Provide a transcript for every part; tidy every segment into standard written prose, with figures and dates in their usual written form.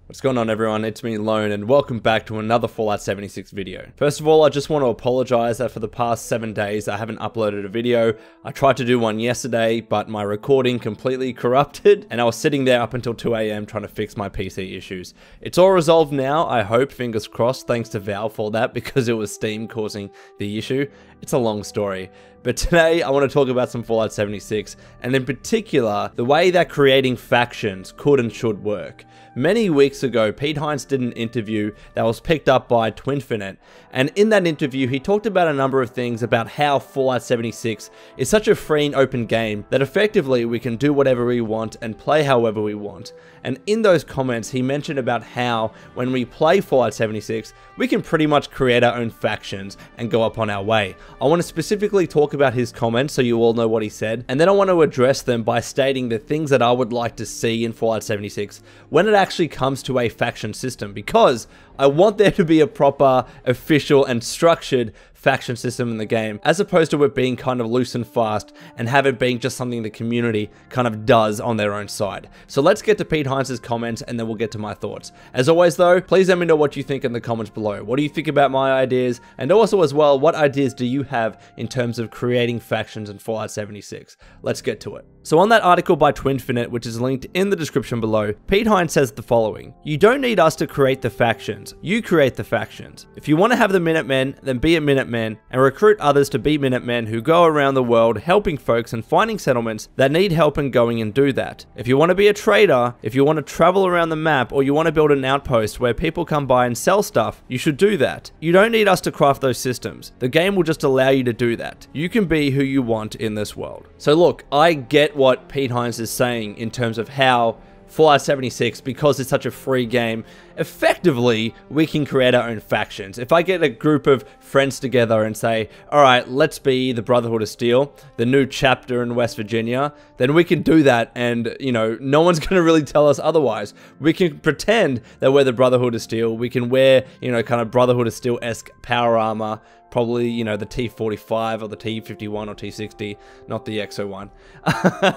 What's going on, everyone? It's me, Lone, and welcome back to another Fallout 76 video. First of all, I just want to apologize that for the past 7 days I haven't uploaded a video. I tried to do one yesterday, but my recording completely corrupted, and I was sitting there up until 2 AM trying to fix my PC issues. It's all resolved now, I hope, fingers crossed, thanks to Valve for that, because it was Steam causing the issue. It's a long story. But today, I want to talk about some Fallout 76, and in particular, the way that creating factions could and should work. Many weeks ago, Pete Hines did an interview that was picked up by Twinfinite, and in that interview, he talked about a number of things about how Fallout 76 is such a free and open game that effectively we can do whatever we want and play however we want. And in those comments, he mentioned about how when we play Fallout 76, we can pretty much create our own factions and go upon our way. I want to specifically talk about his comments so you all know what he said, and then I want to address them by stating the things that I would like to see in Fallout 76 when it actually comes to a faction system, because I want there to be a proper, official, and structured faction system in the game, as opposed to it being kind of loose and fast and have it being just something the community kind of does on their own side. So let's get to Pete Hines' comments and then we'll get to my thoughts. As always though, please let me know what you think in the comments below. What do you think about my ideas? And also as well, what ideas do you have in terms of creating factions in Fallout 76? Let's get to it. So on that article by Twinfinite, which is linked in the description below, Pete Hines says the following: "You don't need us to create the factions, you create the factions. If you want to have the Minutemen, then be a Minuteman and recruit others to be Minutemen who go around the world helping folks and finding settlements that need help and going and do that. If you want to be a trader, if you want to travel around the map, or you want to build an outpost where people come by and sell stuff, you should do that. You don't need us to craft those systems. The game will just allow you to do that. You can be who you want in this world." So look, I get what Pete Hines is saying in terms of how Fallout 76, because it's such a free game, effectively we can create our own factions. If I get a group of friends together and say, alright, let's be the Brotherhood of Steel, the new chapter in West Virginia, then we can do that and, you know, no one's going to really tell us otherwise. We can pretend that we're the Brotherhood of Steel, we can wear, you know, kind of Brotherhood of Steel-esque power armor, probably, you know, the T45 or the T51 or T60, not the XO1.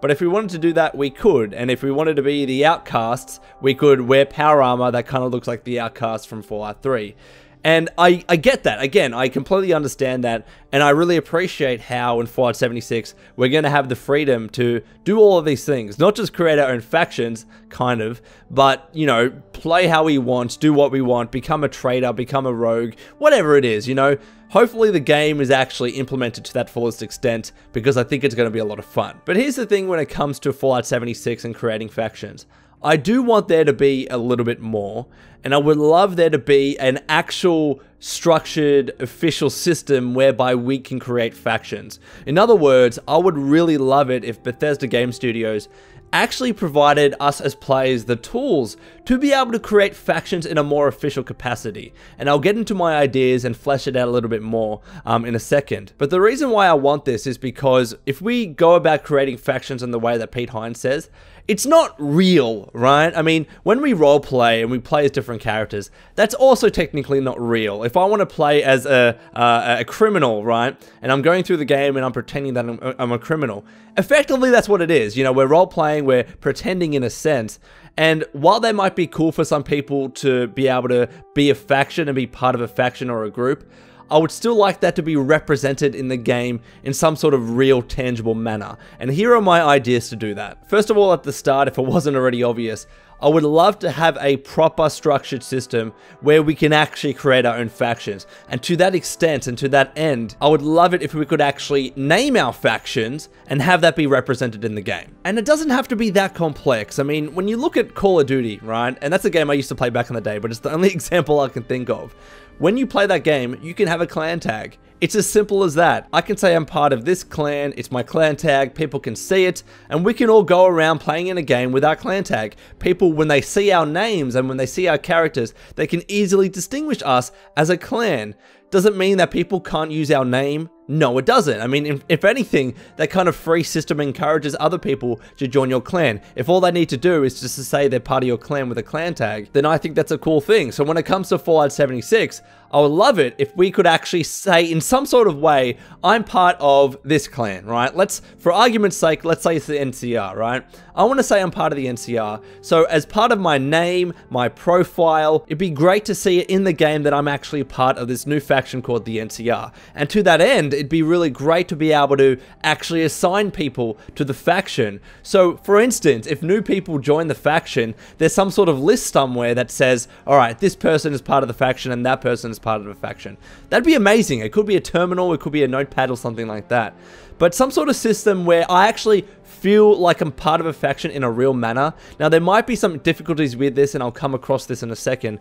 But if we wanted to do that, we could. And if we wanted to be the Outcasts, we could wear power armor that kind of looks like the Outcasts from Fallout 3. And I get that. Again, I completely understand that, and I really appreciate how in Fallout 76 we're going to have the freedom to do all of these things. Not just create our own factions, kind of, but, you know, play how we want, do what we want, become a trader, become a rogue, whatever it is, you know. Hopefully the game is actually implemented to that fullest extent, because I think it's going to be a lot of fun. But here's the thing when it comes to Fallout 76 and creating factions. I do want there to be a little bit more, and I would love there to be an actual structured official system whereby we can create factions. In other words, I would really love it if Bethesda Game Studios actually provided us as players the tools to be able to create factions in a more official capacity. And I'll get into my ideas and flesh it out a little bit more in a second. But the reason why I want this is because if we go about creating factions in the way that Pete Hines says, it's not real, right? I mean, when we roleplay and we play as different characters, that's also technically not real. If I want to play as a criminal, right, and I'm going through the game and I'm pretending that I'm a criminal, effectively that's what it is. You know, we're role-playing, we're pretending in a sense. And while that might be cool for some people to be able to be a faction and be part of a faction or a group, I would still like that to be represented in the game in some sort of real, tangible manner. And here are my ideas to do that. First of all, at the start, if it wasn't already obvious, I would love to have a proper structured system where we can actually create our own factions. And to that extent and to that end, I would love it if we could actually name our factions and have that be represented in the game. And it doesn't have to be that complex. I mean, when you look at Call of Duty, right? And that's a game I used to play back in the day, but it's the only example I can think of. When you play that game, you can have a clan tag. It's as simple as that. I can say I'm part of this clan, it's my clan tag, people can see it, and we can all go around playing in a game with our clan tag. People, when they see our names and when they see our characters, they can easily distinguish us as a clan. Doesn't mean that people can't use our name No, it doesn't. I mean, if anything, that kind of free system encourages other people to join your clan. If all they need to do is just to say they're part of your clan with a clan tag, then I think that's a cool thing. So when it comes to Fallout 76, I would love it if we could actually say in some sort of way, I'm part of this clan, right? For argument's sake, let's say it's the NCR, right? I want to say I'm part of the NCR. So as part of my name, my profile, it'd be great to see it in the game that I'm actually part of this new faction called the NCR. And to that end, it'd be really great to be able to actually assign people to the faction. So for instance, if new people join the faction, there's some sort of list somewhere that says, all right, this person is part of the faction and that person is part of the faction. That'd be amazing. It could be a terminal, it could be a notepad or something like that. But some sort of system where I actually feel like I'm part of a faction in a real manner. Now, there might be some difficulties with this, and I'll come across this in a second,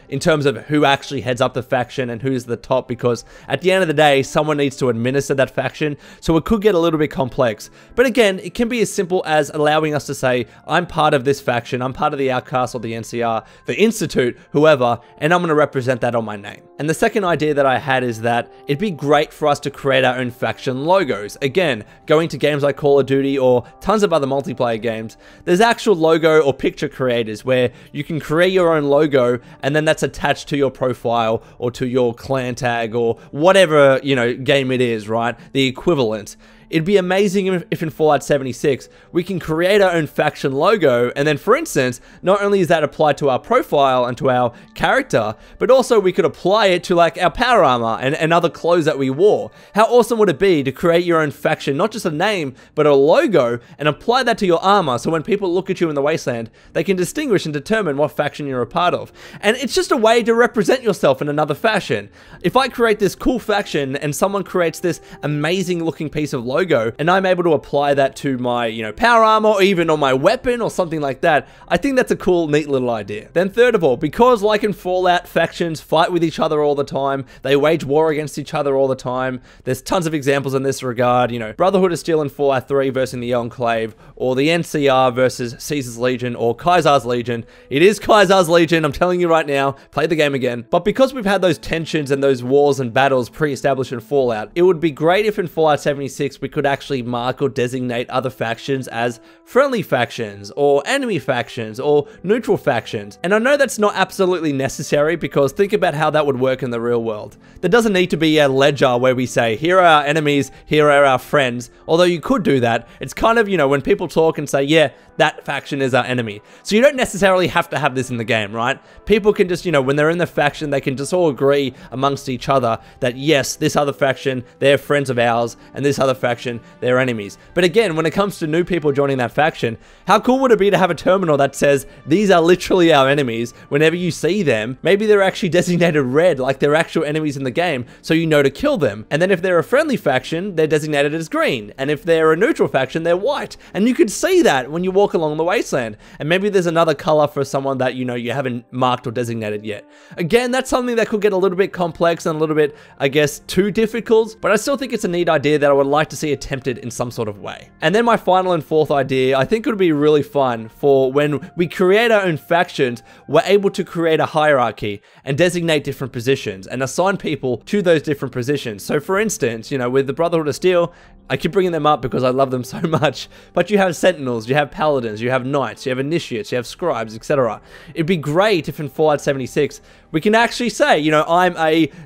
in terms of who actually heads up the faction and who's the top, because at the end of the day, someone needs to administer that faction, so it could get a little bit complex. But again, it can be as simple as allowing us to say, I'm part of this faction, I'm part of the Outcast or the NCR, the Institute, whoever, and I'm going to represent that on my name. And the second idea that I had is that it'd be great for us to create our own faction logos. Again, going to games like Call of Duty or tons of other multiplayer games, there's actual logo or picture creators where you can create your own logo and then that's attached to your profile or to your clan tag or whatever, you know, game it is, right? The equivalent. It'd be amazing if in Fallout 76, we can create our own faction logo, and then, for instance, not only is that applied to our profile and to our character, but also we could apply it to, like, our power armor and other clothes that we wore. How awesome would it be to create your own faction, not just a name, but a logo, and apply that to your armor, so when people look at you in the Wasteland, they can distinguish and determine what faction you're a part of. And it's just a way to represent yourself in another fashion. If I create this cool faction, and someone creates this amazing looking piece of logo, and I'm able to apply that to my, you know, power armor or even on my weapon or something like that, I think that's a cool, neat little idea. Then third of all, because like in Fallout, factions fight with each other all the time, they wage war against each other all the time, there's tons of examples in this regard, you know, Brotherhood of Steel in Fallout 3 versus the Enclave, or the NCR versus Caesar's Legion, or Caesar's Legion. It is Caesar's Legion, I'm telling you right now, play the game again. But because we've had those tensions and those wars and battles pre-established in Fallout, it would be great if in Fallout 76 we could actually mark or designate other factions as friendly factions or enemy factions or neutral factions. And I know that's not absolutely necessary, because think about how that would work in the real world. There doesn't need to be a ledger where we say, here are our enemies, here are our friends, although you could do that. It's kind of, you know, when people talk and say, yeah, that faction is our enemy. So you don't necessarily have to have this in the game, right? People can just, you know, when they're in the faction, they can just all agree amongst each other that yes, this other faction, they're friends of ours, and this other faction, they're enemies. But again, when it comes to new people joining that faction, how cool would it be to have a terminal that says, these are literally our enemies? Whenever you see them, maybe they're actually designated red, like they're actual enemies in the game, so you know to kill them. And then if they're a friendly faction, they're designated as green. And if they're a neutral faction, they're white. And you can see that when you walk along the Wasteland. And maybe there's another color for someone that, you know, you haven't marked or designated yet. Again, that's something that could get a little bit complex and a little bit, I guess, too difficult, but I still think it's a neat idea that I would like to see attempted in some sort of way. And then my final and fourth idea, I think it would be really fun for when we create our own factions, we're able to create a hierarchy and designate different positions and assign people to those different positions. So for instance, you know, with the Brotherhood of Steel, I keep bringing them up because I love them so much, but you have Sentinels, you have Paladins, you have Knights, you have Initiates, you have Scribes, etc. It'd be great if in Fallout 76, we can actually say, you know, I'm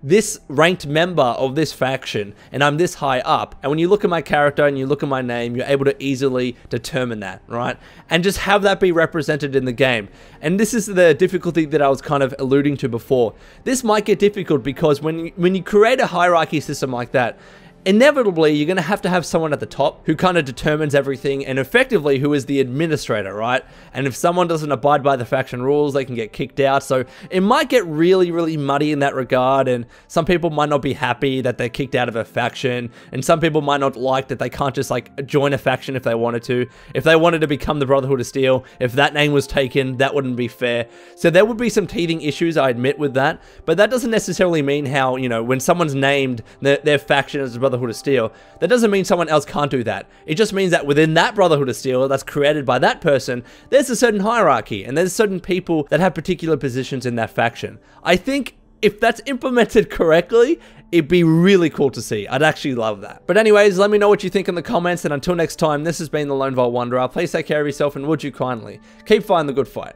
this ranked member of this faction, and I'm this high up. And when you look at my character and you look at my name, you're able to easily determine that, right? And just have that be represented in the game. And this is the difficulty that I was kind of alluding to before. This might get difficult because when you create a hierarchy system like that, inevitably, you're going to have someone at the top who kind of determines everything and effectively who is the administrator, right? And if someone doesn't abide by the faction rules, they can get kicked out. So it might get really, really muddy in that regard. And some people might not be happy that they're kicked out of a faction. And some people might not like that they can't just like join a faction if they wanted to. If they wanted to become the Brotherhood of Steel, if that name was taken, that wouldn't be fair. So there would be some teething issues, I admit, with that. But that doesn't necessarily mean how, you know, when someone's named their faction as the Brotherhood of Steel, that doesn't mean someone else can't do that. It just means that within that Brotherhood of Steel that's created by that person, there's a certain hierarchy and there's certain people that have particular positions in that faction. I think If that's implemented correctly, it'd be really cool to see. I'd actually love that. But anyways, let me know what you think in the comments, and until next time, this has been the Lone Vault Wanderer. Please take care of yourself, and would you kindly keep fighting the good fight.